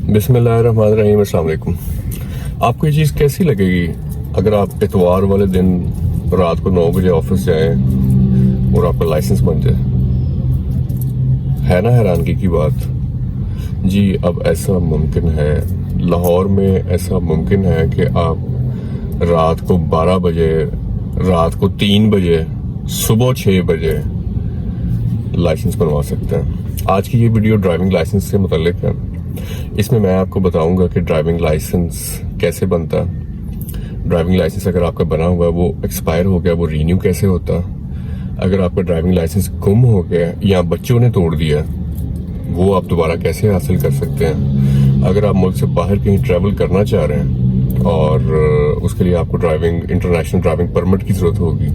बिस्मिल्लाहिर्रहमानिर्रहीम। अस्सलाम वालेकुम। आपको ये चीज़ कैसी लगेगी अगर आप इतवार वाले दिन रात को 9 बजे ऑफिस जाएं और आपका लाइसेंस बन जाए? है ना हैरानगी की बात। जी अब ऐसा मुमकिन है, लाहौर में ऐसा मुमकिन है कि आप रात को 12 बजे, रात को 3 बजे, सुबह 6 बजे लाइसेंस बनवा सकते हैं। आज की ये वीडियो ड्राइविंग लाइसेंस से मुतल्लिक है। इसमें मैं आपको बताऊंगा कि ड्राइविंग लाइसेंस कैसे बनता है। ड्राइविंग लाइसेंस अगर आपका बना हुआ है, वो एक्सपायर हो गया, वो रीन्यू कैसे होता। अगर आपका ड्राइविंग लाइसेंस गुम हो गया या बच्चों ने तोड़ दिया, वो आप दोबारा कैसे हासिल कर सकते हैं। अगर आप मुल्क से बाहर कहीं ट्रैवल करना चाह रहे हैं और उसके लिए आपको इंटरनेशनल ड्राइविंग परमिट की जरूरत होगी,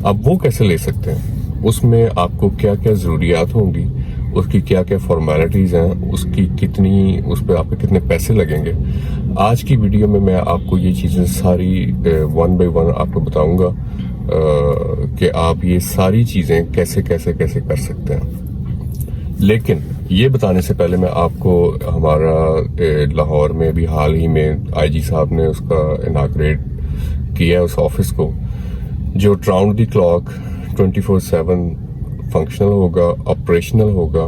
आप वो कैसे ले सकते हैं। उसमें आपको क्या क्या ज़रूरियात होंगी, उसकी क्या क्या फॉर्मेलिटीज़ हैं, उस पर आपके कितने पैसे लगेंगे। आज की वीडियो में मैं आपको ये चीज़ें सारी 1 बाय 1 आपको बताऊंगा कि आप ये सारी चीज़ें कैसे कैसे कैसे कर सकते हैं। लेकिन ये बताने से पहले मैं आपको हमारा लाहौर में भी हाल ही में आईजी साहब ने उसका इनाग्रेट किया है, उस ऑफिस को, जो राउंड द क्लॉक 24/7 फंक्शनल होगा, ऑपरेशनल होगा।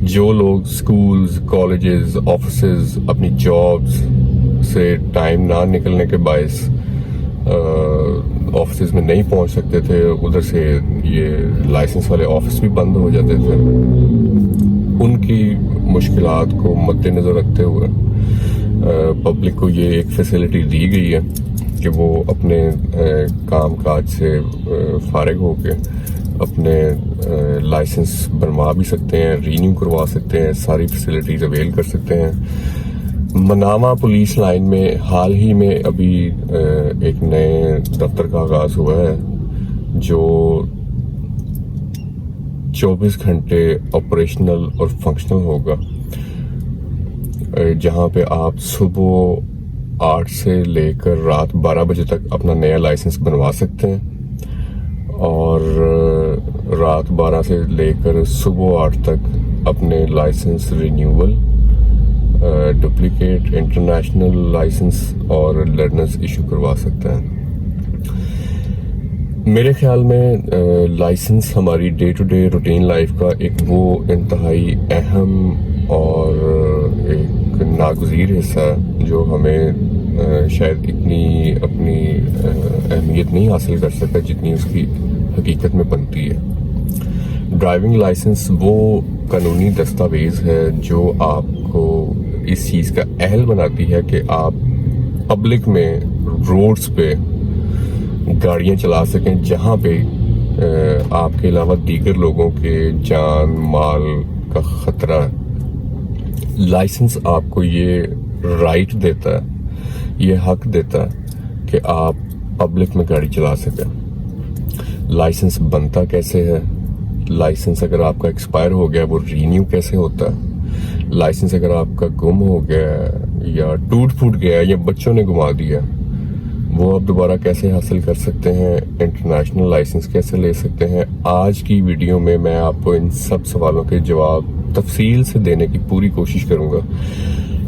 जो लोग स्कूल्स, कॉलेजेस, ऑफिसेज अपनी जॉब्स से टाइम ना निकलने के बायस ऑफिसेज में नहीं पहुंच सकते थे, उधर से ये लाइसेंस वाले ऑफिस भी बंद हो जाते थे। उनकी मुश्किलात को मद्देनजर रखते हुए पब्लिक को ये एक फैसिलिटी दी गई है कि वो अपने काम काज से फारिग होके अपने लाइसेंस बनवा भी सकते हैं, रीन्यू करवा सकते हैं, सारी फैसिलिटीज अवेल कर सकते हैं। मनामा पुलिस लाइन में हाल ही में अभी एक नए दफ्तर का आगाज हुआ है, जो 24 घंटे ऑपरेशनल और फंक्शनल होगा, जहां पे आप सुबह 8 से लेकर रात 12 बजे तक अपना नया लाइसेंस बनवा सकते हैं और रात 12 से लेकर सुबह 8 तक अपने licence renewal, duplicate, international licence और लर्नर्स इशू करवा सकते हैं। मेरे ख्याल में लाइसेंस हमारी day to day routine life का एक वो इंतहाई अहम और एक नागुज़ीर हिस्सा है जो हमें शायद इतनी अपनी अहमियत नहीं हासिल कर सकता जितनी उसकी हकीकत में बनती है। ड्राइविंग लाइसेंस वो कानूनी दस्तावेज है जो आपको इस चीज़ का अहल बनाती है कि आप पब्लिक में, रोड्स पे गाड़ियां चला सकें जहां पे आपके अलावा दीगर लोगों के जान माल का खतरा है। लाइसेंस आपको ये राइट देता है, ये हक देता है कि आप पब्लिक में गाड़ी चला सकें। लाइसेंस बनता कैसे है, लाइसेंस अगर आपका एक्सपायर हो गया वो रीन्यू कैसे होता है, लाइसेंस अगर आपका गुम हो गया या टूट फूट गया या बच्चों ने गुमा दिया, वो आप दोबारा कैसे हासिल कर सकते हैं, इंटरनेशनल लाइसेंस कैसे ले सकते हैं। आज की वीडियो में मैं आपको इन सब सवालों के जवाब तफसील से देने की पूरी कोशिश करूंगा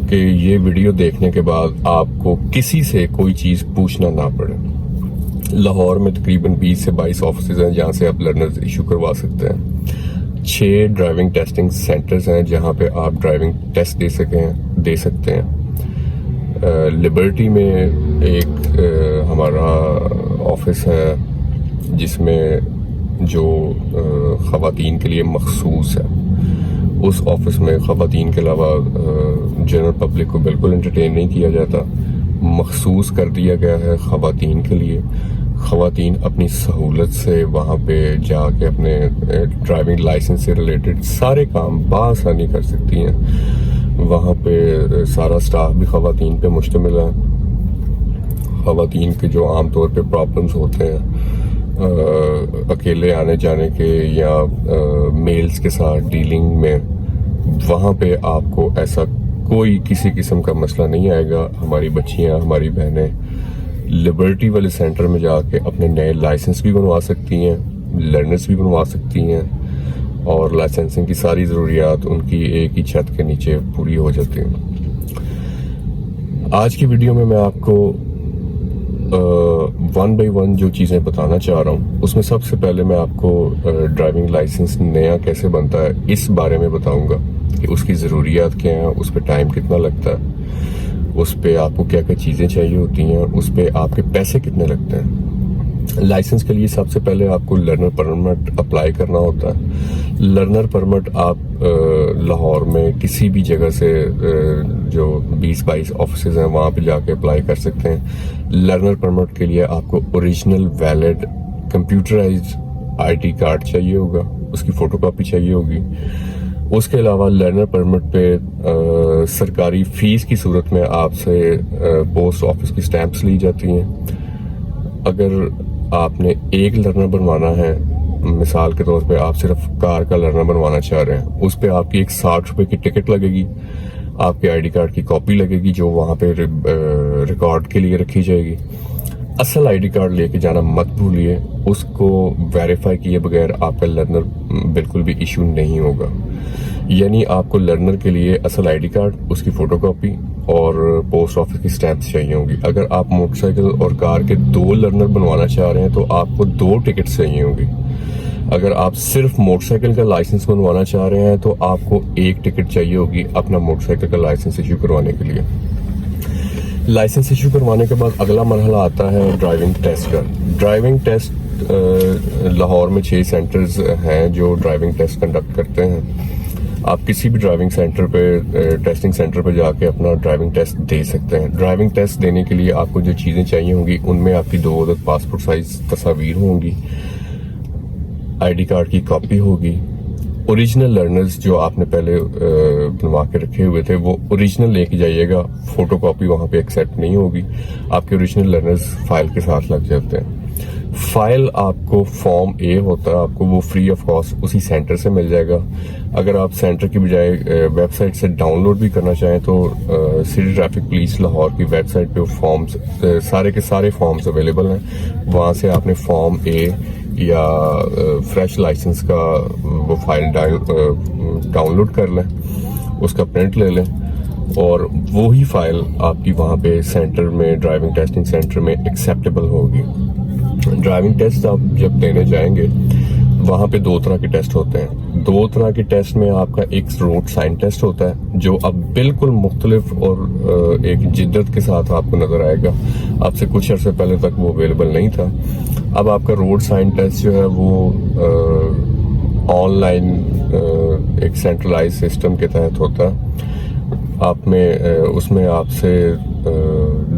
कि ये वीडियो देखने के बाद आपको किसी से कोई चीज़ पूछना ना पड़े। लाहौर में तकरीबन 20 से 22 ऑफिस हैं जहाँ से आप लर्नर्स इशू करवा सकते हैं। 6 ड्राइविंग टेस्टिंग सेंटर्स हैं जहाँ पे आप ड्राइविंग टेस्ट दे सकते हैं। लिबर्टी में एक हमारा ऑफिस है जिसमें जो ख़वातीन के लिए मखसूस है। उस ऑफिस में ख़वातीन के अलावा जनरल पब्लिक को बिल्कुल एंटरटेन नहीं किया जाता, मखसूस कर दिया गया है ख़वातीन के लिए। ख़वातीन अपनी सहूलत से वहाँ पे जाके अपने ड्राइविंग लाइसेंस से रिलेटेड सारे काम बआसानी कर सकती हैं। वहाँ पे सारा स्टाफ भी ख़वातीन पे मुश्तमिल है। ख़वातीन के जो आम तौर पे प्रॉब्लम्स होते हैं अकेले आने जाने के या मेल्स के साथ डीलिंग में, वहाँ पे आपको ऐसा कोई किसी किस्म का मसला नहीं आएगा। हमारी बच्चियाँ, हमारी बहनें लिबर्टी वाले सेंटर में जाके अपने नए लाइसेंस भी बनवा सकती हैं, लर्नर्स भी बनवा सकती हैं और लाइसेंसिंग की सारी ज़रूरियात उनकी एक ही छत के नीचे पूरी हो जाती हैं। آج کی ویڈیو میں آپ کو 1 by 1 جو چیزیں بتانا چاہ رہا ہوں، اس میں سب سے پہلے میں آپ کو ڈرائیونگ لائسنس نیا کیسے بنتا ہے اس بارے میں بتاؤں گا کہ اس کی ضروریات کیا ہیں، اس پہ ٹائم کتنا لگتا ہے، اس پہ آپ کو کیا کیا چیزیں چاہیے ہوتی ہیں، اس پہ آپ کے پیسے کتنے لگتے ہیں۔ لائسنس کے لیے سب سے پہلے آپ کو لرنر پرمٹ اپلائی کرنا ہوتا ہے۔ لرنر پرمٹ آپ لاہور میں کسی بھی جگہ سے جو 20-22 آفیسز ہیں وہاں پہ جا کے اپلائی کر سکتے ہیں۔ لرنر پرمٹ کے لیے آپ کو original valid computerised ID card چاہیے ہوگا، اس کی فوٹو کاپی چاہیے ہوگی۔ اس کے علاوہ لرنر پرمٹ پہ سرکاری فیس کی صورت میں آپ سے پوسٹ آفس کی سٹیمپس لی جاتی ہیں۔ اگر آپ نے ایک لرنر بنوانا ہے، مثال کے طور پہ آپ صرف کار کا لرنر بنوانا چاہ رہے ہیں، اس پہ آپ کی ایک 60 روپے کی ٹکٹ لگے گی، آپ کے ID کارڈ کی کاپی لگے گی جو وہاں پہ ریکارڈ کے لیے رکھی جائے گی۔ اصل ID کارڈ لے کے جانا مت بھولیے، اس کو ویریفائی کیے بغیر آپ کا لرنر بالکل بھی ایشو نہیں ہوگا۔ یعنی آپ کو لرنر کے لیے اصل ID کارڈ، اس کی فوٹو کاپی اور پوسٹ آفس کی سٹیمپس چاہیے ہوں گی۔ اگر آپ موٹر سائیکل اور کار کے 2 لرنر بنوانا چاہ رہے ہیں تو آپ کو 2 ٹکٹس چاہیے ہوں گی۔ اگر آپ صرف موٹر سائیکل کا لائسنس بنوانا چاہ رہے ہیں تو آپ کو 1 ٹکٹ چاہیے ہوگی اپنا موٹر سائیکل کا لائسنس ایشو کروانے کے لیے۔ لائسنس ایشو کروانے کے بعد اگلا مرحلہ آتا ہے ڈرائیونگ ٹیسٹ کا۔ ڈرائیونگ ٹیسٹ لاہور میں 6 سینٹرز ہیں جو ڈرائیونگ ٹیسٹ کنڈکٹ کرتے ہیں۔ آپ کسی بھی ڈرائیونگ سینٹر پہ ٹیسٹنگ سینٹر پہ جا کے اپنا ڈرائیونگ ٹیسٹ دے سکتے ہیں۔ ڈرائیونگ ٹیسٹ دینے کے لیے آپ کو جو چیزیں چاہیے ہوں گی ان میں آپ کی 2 عدد پاسپورٹ سائز تصاویر ہوں گی، ID کارڈ کی کاپی ہوگی، اوریجنل لرنرز جو آپ نے پہلے بنوا کے رکھے ہوئے تھے وہ اوریجنل لے کے جائیے گا، فوٹو کاپی وہاں پہ ایکسیپٹ نہیں ہوگی۔ آپ کے اوریجنل لرنرز فائل کے ساتھ لگ جاتے ہیں۔ فائل آپ کو فارم A ہوتا ہے، آپ کو وہ فری آف کاسٹ اسی سینٹر سے مل جائے گا۔ اگر آپ سینٹر کی بجائے ویب سائٹ سے ڈاؤن لوڈ بھی کرنا چاہیں تو سٹی ٹریفک پولیس لاہور کی ویب سائٹ پہ فارمز سارے کے سارے فارمز اویلیبل ہیں، وہاں سے آپ نے فارم A یا فریش لائسنس کا وہ فائل ڈاؤن لوڈ کر لیں، اس کا پرنٹ لے لیں اور وہی فائل آپ کی وہاں پہ سینٹر میں ڈرائیونگ ٹیسٹنگ سینٹر میں ایکسیپٹیبل ہوگی۔ ڈرائیونگ ٹیسٹ آپ جب دینے جائیں گے وہاں پہ 2 طرح کے ٹیسٹ ہوتے ہیں۔ 2 طرح کے ٹیسٹ میں آپ کا ایک روڈ سائن ٹیسٹ ہوتا ہے جو اب بالکل مختلف اور ایک جدت کے ساتھ آپ کو نظر آئے گا، اب سے کچھ عرصے پہلے تک وہ اویلیبل نہیں تھا۔ اب آپ کا روڈ سائن ٹیسٹ جو ہے وہ آن لائن ایک سینٹرلائز سسٹم کے تحت ہوتا ہے۔ آپ میں اس میں آپ سے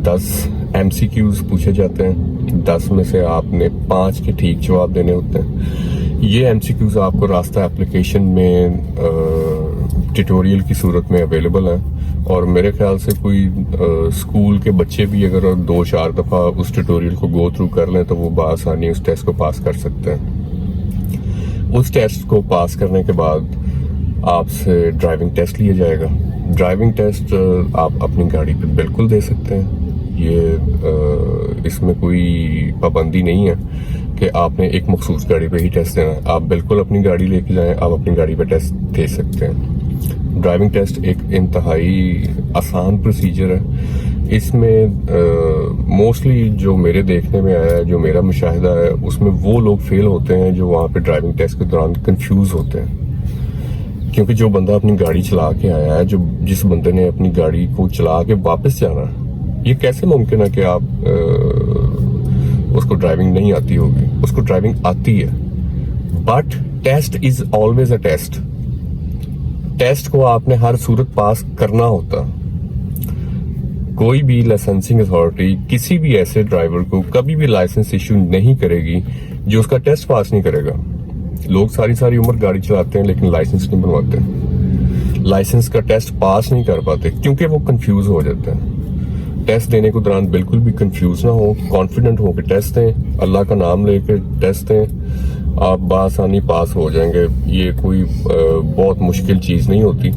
10 MCQs پوچھے جاتے ہیں، 10 میں سے آپ نے 5 کے ٹھیک جواب دینے ہوتے ہیں۔ یہ MCQs آپ کو راستہ اپلیکیشن میں ٹیوٹوریل کی صورت میں اویلیبل ہیں، اور میرے خیال سے کوئی اسکول کے بچے بھی اگر 2-4 دفعہ اس ٹیوٹوریل کو گو تھرو کر لیں تو وہ بآسانی اس ٹیسٹ کو پاس کر سکتے ہیں۔ اس ٹیسٹ کو پاس کرنے کے بعد آپ سے ڈرائیونگ ٹیسٹ لیا جائے گا۔ ڈرائیونگ ٹیسٹ آپ اپنی گاڑی پہ بالکل دے سکتے ہیں، یہ اس میں کوئی پابندی نہیں ہے کہ آپ نے ایک مخصوص گاڑی پہ ہی ٹیسٹ دینا ہے۔ آپ بالکل اپنی گاڑی لے کے جائیں، آپ اپنی گاڑی پہ ٹیسٹ دے سکتے ہیں۔ ڈرائیونگ ٹیسٹ ایک انتہائی آسان پروسیجر ہے۔ اس میں موسٹلی جو میرے دیکھنے میں آیا ہے، جو میرا مشاہدہ ہے، اس میں وہ لوگ فیل ہوتے ہیں جو وہاں پہ ڈرائیونگ ٹیسٹ کے دوران کنفیوز ہوتے ہیں، کیونکہ جو بندہ اپنی گاڑی چلا کے آیا ہے، جس بندے نے اپنی گاڑی کو چلا کے واپس جانا ہے، یہ کیسے ممکن ہے کہ آپ اس کو ڈرائیونگ نہیں آتی ہوگی؟ اس کو ڈرائیونگ آتی ہے، but test is always a test. Test کو آپ نے ہر صورت پاس کرنا ہوتا۔ کوئی بھی لائسنسنگ اتھارٹی کسی بھی ایسے ڈرائیور کو کبھی بھی لائسنس ایشو نہیں کرے گی جو اس کا ٹیسٹ پاس نہیں کرے گا۔ لوگ ساری عمر گاڑی چلاتے ہیں لیکن لائسنس نہیں بنواتے، لائسنس کا ٹیسٹ پاس نہیں کر پاتے کیونکہ وہ کنفیوز ہو جاتے ہیں۔ ٹیسٹ دینے کے دوران بالکل بھی کنفیوز نہ ہو، کانفیڈنٹ ہو کے ٹیسٹ دیں، اللہ کا نام لے کے ٹیسٹ دیں، آپ بآسانی پاس ہو جائیں گے۔ یہ کوئی بہت مشکل چیز نہیں ہوتی،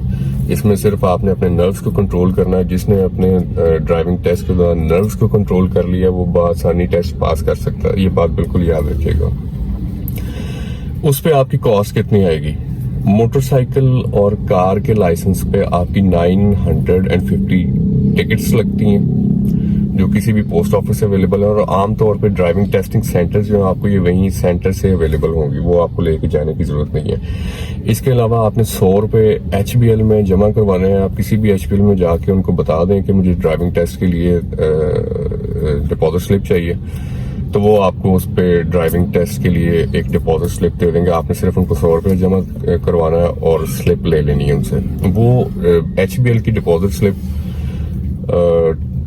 اس میں صرف آپ نے اپنے نروز کو کنٹرول کرنا ہے۔ جس نے اپنے ڈرائیونگ ٹیسٹ کے دوران نروز کو کنٹرول کر لیا وہ بآسانی ٹیسٹ پاس کر سکتا ہے، یہ بات بالکل یاد رکھیے گا۔ اس پہ آپ کی کاسٹ کتنی آئے گی؟ موٹر سائیکل اور کار کے لائسنس پہ آپ کی 950 टिकट्स लगती हैं जो किसी भी पोस्ट ऑफिस से अवेलेबल है, और आम तौर पे ड्राइविंग टेस्टिंग सेंटर जो है आपको ये वहीं सेंटर से अवेलेबल होंगी, वो आपको लेके जाने की ज़रूरत नहीं है। इसके अलावा आपने 100 रुपये HBL में जमा करवाने हैं। आप किसी भी HBL में जाके उनको बता दें कि मुझे ड्राइविंग टेस्ट के लिए डिपॉजिट स्लिप चाहिए, तो वो आपको उस पर ड्राइविंग टेस्ट के लिए एक डिपॉजिट स्लिप दे देंगे। आपने सिर्फ उनको 100 रुपये जमा करवाना है और स्लिप ले लेनी है उनसे। वो HBL की डिपॉजिट स्लिप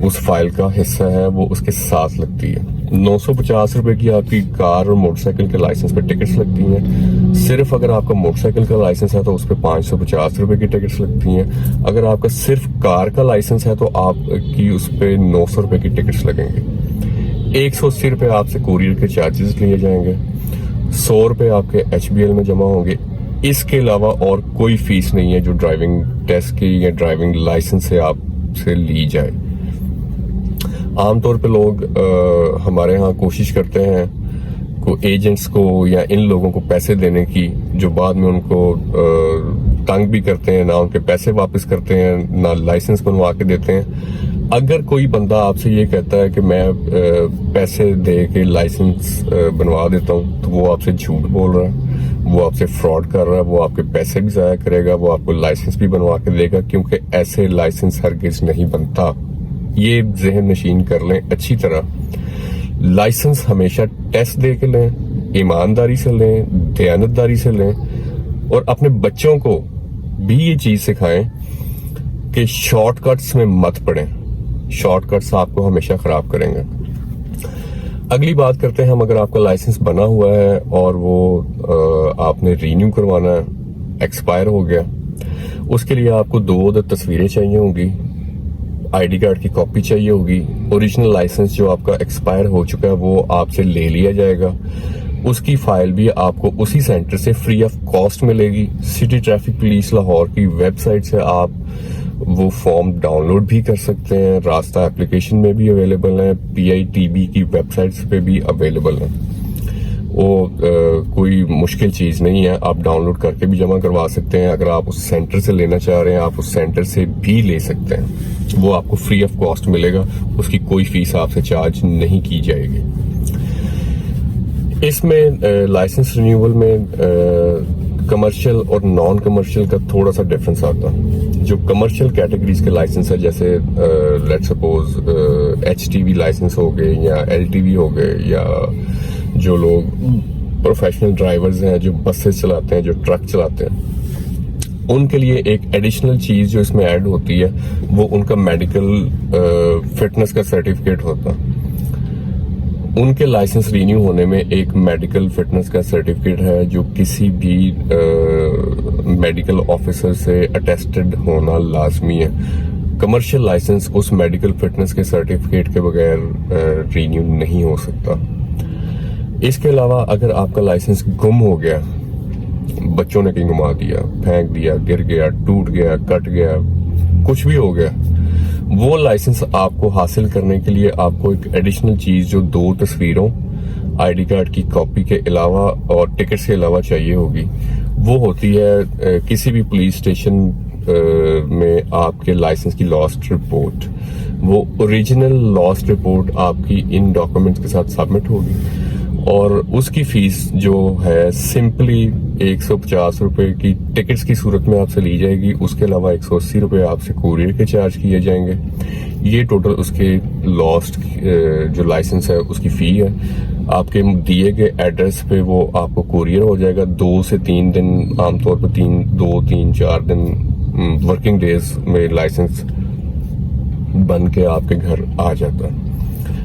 उस फाइल का हिस्सा है, वो उसके साथ लगती है। 950 रुपए की आपकी कार और मोटरसाइकिल के लाइसेंस पे टिकट्स लगती हैं। सिर्फ अगर आपका मोटरसाइकिल का लाइसेंस है तो उस पर 550 रुपए की टिकट्स लगती हैं। अगर आपका सिर्फ कार का लाइसेंस है तो आपकी उस पर 900 रुपए की टिकट्स लगेंगे। 180 रुपए आपसे कोरियर के चार्जेस लिए जाएंगे। 100 रुपए आपके HBL में जमा होंगे। इसके अलावा और कोई फीस नहीं है जो ड्राइविंग टेस्ट की या ड्राइविंग लाइसेंस से आपसे ली जाए। आमतौर पे लोग हमारे यहाँ कोशिश करते हैं को एजेंट्स को या इन लोगों को पैसे देने की, जो बाद में उनको तंग भी करते हैं, ना उनके पैसे वापस करते हैं, ना लाइसेंस बनवा के देते हैं। अगर कोई बंदा आपसे ये कहता है कि मैं पैसे दे के लाइसेंस बनवा देता हूँ, तो वो आपसे झूठ बोल रहा है, वो आपसे फ्रॉड कर रहा है, वो आपके पैसे भी ज़ाया करेगा, वो आपको लाइसेंस भी बनवा के देगा, क्योंकि ऐसे लाइसेंस हरगिज़ नहीं बनता। ये ज़हन नशीन कर लें अच्छी तरह। लाइसेंस हमेशा टेस्ट दे के लें, ईमानदारी से लें, दयानतदारी से लें, और अपने बच्चों को भी ये चीज़ सिखाएं कि शॉर्टकट्स में मत पड़ें। शॉर्टकट्स आपको हमेशा खराब करेंगे। अगली बात करते हैं हम, अगर आपका लाइसेंस बना हुआ है और वो आपने रीन्यू करवाना है, एक्सपायर हो गया, उसके लिए आपको 2 तस्वीरें चाहिए होंगी, ID कार्ड की कॉपी चाहिए होगी, ओरिजिनल लाइसेंस जो आपका एक्सपायर हो चुका है वो आपसे ले लिया जाएगा। उसकी फाइल भी आपको उसी सेंटर से फ्री ऑफ कॉस्ट मिलेगी। सिटी ट्रैफिक पुलिस लाहौर की वेबसाइट से आप वो फॉर्म डाउनलोड भी कर सकते हैं। रास्ता एप्लीकेशन में भी अवेलेबल है, PITB की वेबसाइट्स पे भी अवेलेबल है। वो कोई मुश्किल चीज़ नहीं है, आप डाउनलोड करके भी जमा करवा सकते हैं। अगर आप उस सेंटर से लेना चाह रहे हैं, आप उस सेंटर से भी ले सकते हैं। वो आपको फ्री ऑफ कॉस्ट मिलेगा, उसकी कोई फीस आपसे चार्ज नहीं की जाएगी। इसमें लाइसेंस रिन्यूअल में कमर्शियल और नॉन कमर्शियल का थोड़ा सा डिफरेंस आता है। जो कमर्शियल कैटेगरीज के लाइसेंस है, जैसे लेट्स सपोज HTV लाइसेंस हो गए या LTV हो गए, या जो लोग प्रोफेशनल ड्राइवर्स हैं जो बसेस चलाते हैं, जो ट्रक चलाते हैं, उनके लिए एक एडिशनल चीज जो इसमें ऐड होती है वो उनका मेडिकल फिटनेस का सर्टिफिकेट होता है। उनके लाइसेंस रिन्यू होने में एक मेडिकल फिटनेस का सर्टिफिकेट है जो किसी भी मेडिकल ऑफिसर से अटेस्टेड होना लाजमी है। कमर्शियल लाइसेंस उस मेडिकल फिटनेस के सर्टिफिकेट के बगैर रिन्यू नहीं हो सकता। इसके अलावा अगर आपका लाइसेंस गुम हो गया, बच्चों ने कहीं घुमा दिया, फेंक दिया, गिर गया, टूट गया, कट गया, कुछ भी हो गया, वो लाइसेंस आपको हासिल करने के लिए आपको एक एडिशनल चीज जो 2 तस्वीरों, ID कार्ड की कॉपी के अलावा और टिकट के अलावा चाहिए होगी, वो होती है किसी भी पुलिस स्टेशन में आपके लाइसेंस की लॉस्ट रिपोर्ट। वो ओरिजिनल लॉस्ट रिपोर्ट आपकी इन डॉक्यूमेंट्स के साथ सबमिट होगी और उसकी फीस जो है सिंपली 150 रुपए की टिकट्स की सूरत में आपसे ली जाएगी। उसके अलावा 180 रुपए आपसे कोरियर के चार्ज किए जाएंगे। ये टोटल उसके लॉस्ट जो लाइसेंस है उसकी फी है। आपके दिए गए एड्रेस पे वो आपको कोरियर हो जाएगा 2 से 3 दिन, आमतौर पर 2, 3, 4 दिन वर्किंग डेज में लाइसेंस बन के आपके घर आ जाता है।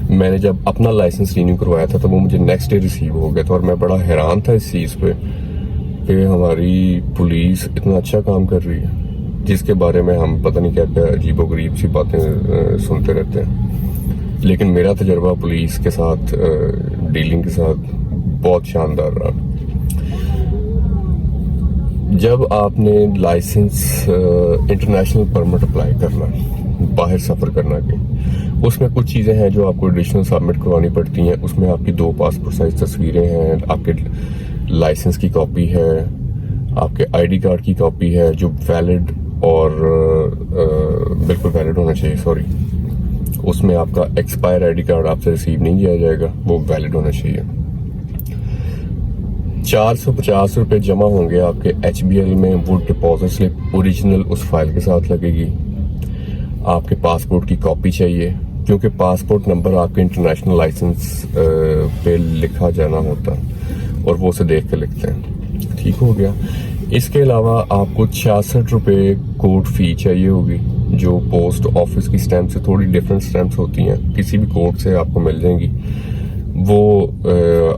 मैंने जब अपना लाइसेंस रिन्यू करवाया था तो वो मुझे नेक्स्ट डे रिसीव हो गया था और मैं बड़ा हैरान था इस चीज़ पे कि हमारी पुलिस इतना अच्छा काम कर रही है, जिसके बारे में हम पता नहीं क्या क्या अजीबोगरीब सी बातें सुनते रहते हैं। लेकिन मेरा तजर्बा पुलिस के साथ डीलिंग के साथ बहुत शानदार रहा। जब आपने लाइसेंस इंटरनेशनल परमिट अप्लाई करना, बाहर सफ़र करना की, उसमें कुछ चीज़ें हैं जो आपको एडिशनल सबमिट करवानी पड़ती हैं। उसमें आपकी 2 पासपोर्ट साइज तस्वीरें हैं, आपके लाइसेंस की कॉपी है, आपके ID कार्ड की कॉपी है जो वैलिड اور بالکل ویلڈ ہونا چاہیے. سوری, اس میں آپ کا ایکسپائر آئی ڈی کارڈ آپ سے ریسیو نہیں کیا جائے گا, وہ ویلڈ ہونا چاہیے. 450 روپے جمع ہوں گے آپ کے HBL میں. وہ ڈپازٹ سلپ اوریجنل اس فائل کے ساتھ لگے گی. آپ کے پاسپورٹ کی کاپی چاہیے, کیونکہ پاسپورٹ نمبر آپ کے انٹرنیشنل لائسنس پہ لکھا جانا ہوتا اور وہ اسے دیکھ کے لکھتے ہیں. ٹھیک ہو گیا. اس کے علاوہ آپ کو 66 روپے کورٹ فی چاہیے ہوگی, جو پوسٹ آفس کی اسٹیمپ سے تھوڑی ڈفرینٹ اسٹیمپس ہوتی ہیں, کسی بھی کورٹ سے آپ کو مل جائیں گی. وہ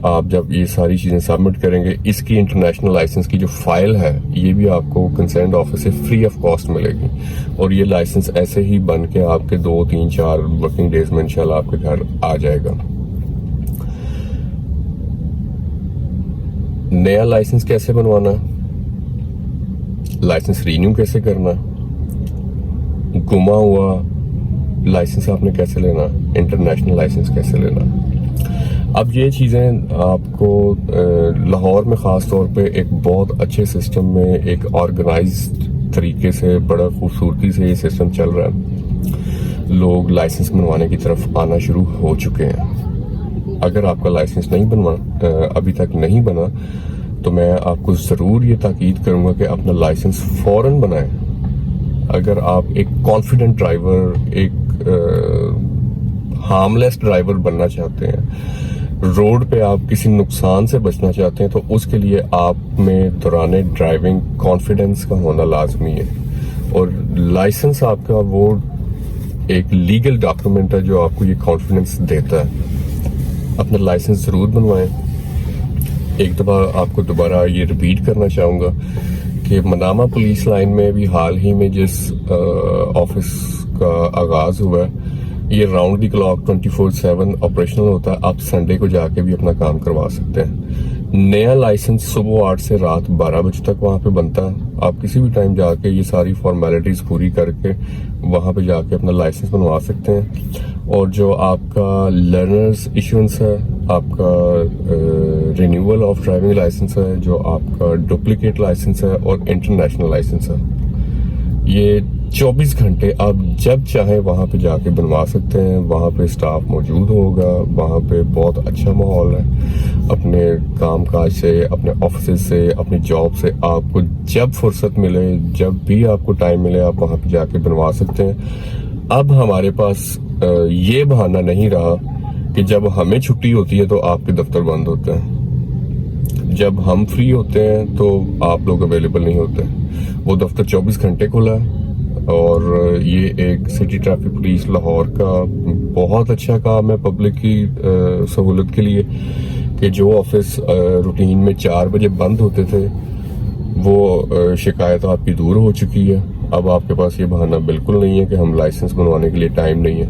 آپ جب یہ ساری چیزیں سبمٹ کریں گے, اس کی انٹرنیشنل لائسنس کی جو فائل ہے یہ بھی آپ کو کنسرنڈ آفس سے فری آف کاسٹ ملے گی. اور یہ لائسنس ایسے ہی بن کے آپ کے 2 3 4 ورکنگ ڈیز میں انشاءاللہ آپ کے گھر آ جائے گا. نیا لائسنس کیسے بنوانا, لائسنس رینیو کیسے کرنا, گما ہوا لائسنس آپ نے کیسے لینا, انٹرنیشنل لائسنس کیسے لینا. اب یہ چیزیں آپ کو لاہور میں خاص طور پہ ایک بہت اچھے سسٹم میں, ایک آرگنائزڈ طریقے سے, بڑا خوبصورتی سے یہ سسٹم چل رہا ہے. لوگ لائسنس بنوانے کی طرف آنا شروع ہو چکے ہیں. اگر آپ کا لائسنس ابھی تک نہیں بنا تو میں آپ کو ضرور یہ تاکید کروں گا کہ اپنا لائسنس فوراً بنائیں. اگر آپ ایک کانفیڈنٹ ڈرائیور, ایک ہارملیس ڈرائیور بننا چاہتے ہیں, روڈ پہ آپ کسی نقصان سے بچنا چاہتے ہیں, تو اس کے لیے آپ میں دوران ڈرائیونگ کانفیڈنس کا ہونا لازمی ہے. اور لائسنس آپ کا وہ ایک لیگل ڈاکومنٹ ہے جو آپ کو یہ کانفیڈنس دیتا ہے. اپنا لائسنس ضرور بنوائیں. ایک دفعہ آپ کو دوبارہ یہ ریپیٹ کرنا چاہوں گا کہ منامہ پولیس لائن میں بھی حال ہی میں جس آفس کا آغاز ہوا ہے, یہ راؤنڈ دی کلاک 24/7 آپریشنل ہوتا ہے. آپ سنڈے کو جا کے بھی اپنا کام کروا سکتے ہیں. نیا لائسنس صبح 8 سے رات 12 بجے تک وہاں پہ بنتا ہے. آپ کسی بھی ٹائم جا کے یہ ساری فارمیلٹیز پوری کر کے وہاں پہ جا کے اپنا لائسنس بنوا سکتے ہیں. اور جو آپ کا لرنرز ایشورنس ہے, آپ کا رینیول آف ڈرائیونگ لائسنس ہے, جو آپ کا ڈپلیکیٹ لائسنس ہے, اور انٹرنیشنل لائسنس ہے, یہ 24 گھنٹے آپ جب چاہیں وہاں پہ جا کے بنوا سکتے ہیں. وہاں پہ اسٹاف موجود ہوگا, وہاں پہ بہت اچھا ماحول ہے. اپنے کام کاج سے, اپنے آفسز سے, اپنی جاب سے آپ کو جب فرصت ملے, جب بھی آپ کو ٹائم ملے, آپ وہاں پہ جا کے بنوا سکتے ہیں. اب ہمارے پاس یہ بہانہ نہیں رہا کہ جب ہمیں چھٹی ہوتی ہے تو آپ کے دفتر بند ہوتے ہیں, جب ہم فری ہوتے ہیں تو آپ لوگ اویلیبل نہیں ہوتے. وہ دفتر 24 گھنٹے کھلا ہے. اور یہ ایک سٹی ٹریفک پولیس لاہور کا بہت اچھا کام ہے پبلک کی سہولت کے لیے, کہ جو آفس روٹین میں 4 بجے بند ہوتے تھے, وہ شکایت آپ کی دور ہو چکی ہے. اب آپ کے پاس یہ بہانہ بالکل نہیں ہے کہ ہم لائسنس بنوانے کے لیے ٹائم نہیں ہے.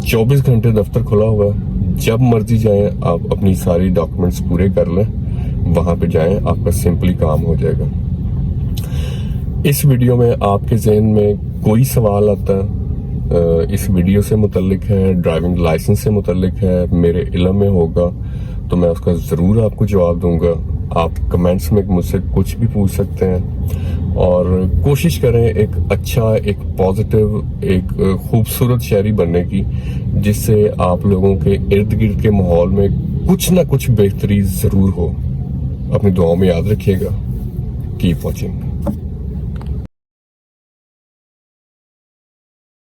24 گھنٹے دفتر کھلا ہوا ہے, جب مرضی جائیں آپ اپنی ساری ڈاکومنٹس پورے کر لیں, وہاں پہ جائیں, آپ کا سمپلی کام ہو جائے گا. اس ویڈیو میں آپ کے ذہن میں کوئی سوال آتا ہے اس ویڈیو سے متعلق ہے, ڈرائیونگ لائسنس سے متعلق ہے, میرے علم میں ہوگا تو میں اس کا ضرور آپ کو جواب دوں گا. آپ کمنٹس میں مجھ سے کچھ بھی پوچھ سکتے ہیں, اور کوشش کریں ایک اچھا, ایک پازیٹیو, ایک خوبصورت شہری بننے کی, جس سے آپ لوگوں کے ارد گرد کے ماحول میں کچھ نہ کچھ بہتری ضرور ہو. اپنی دعاؤں میں یاد رکھیے گا. Keep watching.